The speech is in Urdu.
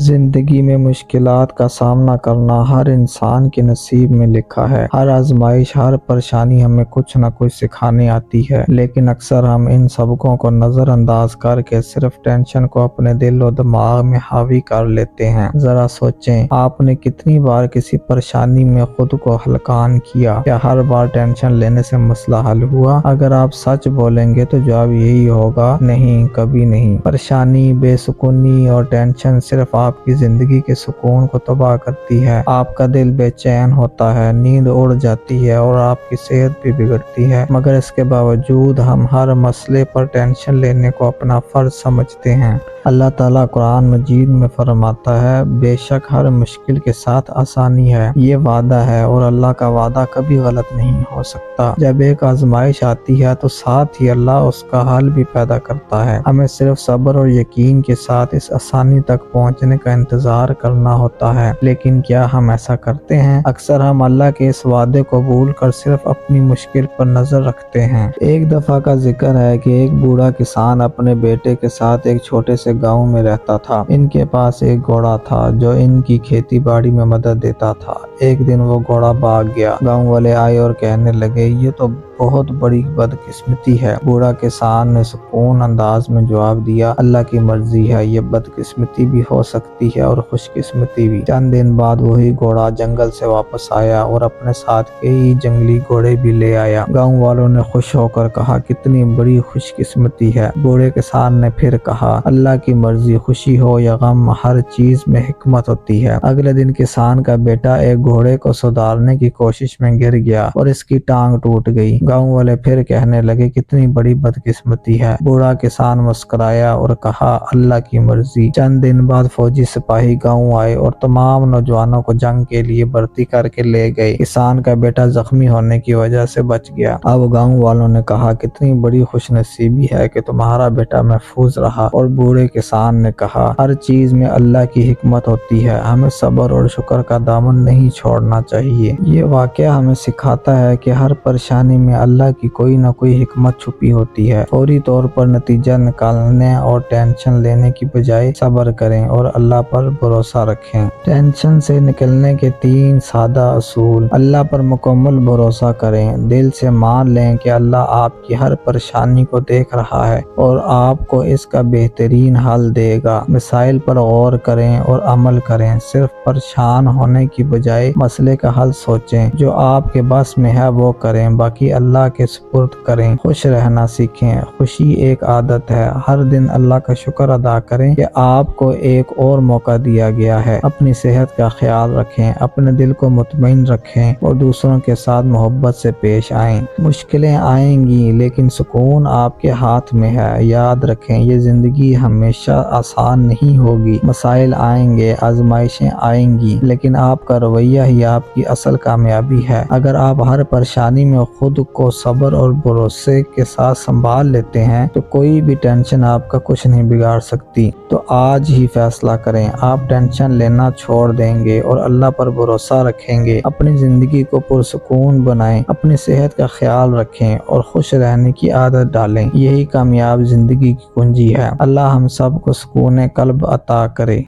زندگی میں مشکلات کا سامنا کرنا ہر انسان کے نصیب میں لکھا ہے۔ ہر آزمائش، ہر پریشانی ہمیں کچھ نہ کچھ سکھانے آتی ہے، لیکن اکثر ہم ان سبقوں کو نظر انداز کر کے صرف ٹینشن کو اپنے دل و دماغ میں حاوی کر لیتے ہیں۔ ذرا سوچیں، آپ نے کتنی بار کسی پریشانی میں خود کو ہلکان کیا؟ کیا ہر بار ٹینشن لینے سے مسئلہ حل ہوا؟ اگر آپ سچ بولیں گے تو جواب یہی ہوگا، نہیں، کبھی نہیں۔ پریشانی، بے سکونی اور ٹینشن صرف آپ کی زندگی کے سکون کو تباہ کرتی ہے۔ آپ کا دل بے چین ہوتا ہے، نیند اڑ جاتی ہے اور آپ کی صحت بھی بگڑتی ہے۔ مگر اس کے باوجود ہم ہر مسئلے پر ٹینشن لینے کو اپنا فرض سمجھتے ہیں۔ اللہ تعالیٰ قرآن مجید میں فرماتا ہے، بے شک ہر مشکل کے ساتھ آسانی ہے، یہ وعدہ ہے اور اللہ کا وعدہ کبھی غلط نہیں ہو سکتا۔ جب ایک آزمائش آتی ہے تو ساتھ ہی اللہ اس کا حل بھی پیدا کرتا ہے۔ ہمیں صرف صبر اور یقین کے ساتھ اس آسانی تک پہنچنے کا انتظار کرنا ہوتا ہے۔ لیکن کیا ہم ایسا کرتے ہیں؟ اکثر ہم اللہ کے اس وعدے کو بھول کر صرف اپنی مشکل پر نظر رکھتے ہیں۔ ایک دفعہ کا ذکر ہے کہ ایک بوڑھا کسان اپنے بیٹے کے ساتھ ایک چھوٹے سے گاؤں میں رہتا تھا۔ ان کے پاس ایک گھوڑا تھا جو ان کی کھیتی باڑی میں مدد دیتا تھا۔ ایک دن وہ گھوڑا بھاگ گیا۔ گاؤں والے آئے اور کہنے لگے، یہ تو بہت بڑی بدقسمتی ہے۔ بوڑھا کسان نے سکون انداز میں جواب دیا، اللہ کی مرضی ہے، یہ بدقسمتی بھی ہو سکتی ہے اور خوش قسمتی بھی۔ چند دن بعد وہی گھوڑا جنگل سے واپس آیا اور اپنے ساتھ کئی جنگلی گھوڑے بھی لے آیا۔ گاؤں والوں نے خوش ہو کر کہا، کتنی بڑی خوش قسمتی ہے۔ بوڑھے کسان نے پھر کہا، اللہ کی مرضی، خوشی ہو یا غم، ہر چیز میں حکمت ہوتی ہے۔ اگلے دن کسان کا بیٹا ایک گھوڑے کو سدھارنے کی کوشش میں گر گیا اور اس کی ٹانگ ٹوٹ گئی۔ گاؤں والے پھر کہنے لگے، کتنی بڑی بدقسمتی ہے۔ بوڑھا کسان مسکرایا اور کہا، اللہ کی مرضی۔ چند دن بعد فوجی سپاہی گاؤں آئے اور تمام نوجوانوں کو جنگ کے لیے بھرتی کر کے لے گئے۔ کسان کا بیٹا زخمی ہونے کی وجہ سے بچ گیا۔ اب گاؤں والوں نے کہا، کتنی بڑی خوش نصیبی ہے کہ تمہارا بیٹا محفوظ رہا۔ اور بوڑھے کسان نے کہا، ہر چیز میں اللہ کی حکمت ہوتی ہے، ہمیں صبر اور شکر کا دامن نہیں چھوڑنا چاہیے۔ یہ واقعہ ہمیں سکھاتا ہے کہ ہر پریشانی میں اللہ کی کوئی نہ کوئی حکمت چھپی ہوتی ہے۔ فوری طور پر نتیجہ نکالنے اور ٹینشن لینے کی بجائے صبر کریں اور اللہ پر بھروسہ رکھیں۔ ٹینشن سے نکلنے کے 3 سادہ اصول۔ اللہ پر مکمل بھروسہ کریں، دل سے مان لیں کہ اللہ آپ کی ہر پریشانی کو دیکھ رہا ہے اور آپ کو اس کا بہترین حل دے گا۔ مسائل پر غور کریں اور عمل کریں، صرف پریشان ہونے کی بجائے مسئلے کا حل سوچیں۔ جو آپ کے بس میں ہے وہ کریں، باقی اللہ کے سپرد کریں۔ خوش رہنا سیکھیں، خوشی ایک عادت ہے۔ ہر دن اللہ کا شکر ادا کریں کہ آپ کو ایک اور موقع دیا گیا ہے۔ اپنی صحت کا خیال رکھیں، اپنے دل کو مطمئن رکھیں اور دوسروں کے ساتھ محبت سے پیش آئیں۔ مشکلیں آئیں گی لیکن سکون آپ کے ہاتھ میں ہے۔ یاد رکھیں، یہ زندگی ہمیشہ آسان نہیں ہوگی۔ مسائل آئیں گے، آزمائشیں آئیں گی، لیکن آپ کا رویہ ہی آپ کی اصل کامیابی ہے۔ اگر آپ ہر پریشانی میں خود کو صبر اور بھروسے کے ساتھ سنبھال لیتے ہیں تو کوئی بھی ٹینشن آپ کا کچھ نہیں بگاڑ سکتی۔ تو آج ہی فیصلہ کریں، آپ ٹینشن لینا چھوڑ دیں گے اور اللہ پر بھروسہ رکھیں گے۔ اپنی زندگی کو پرسکون بنائیں، اپنی صحت کا خیال رکھیں اور خوش رہنے کی عادت ڈالیں۔ یہی کامیاب زندگی کی کنجی ہے۔ اللہ ہم سب کو سکون قلب عطا کرے۔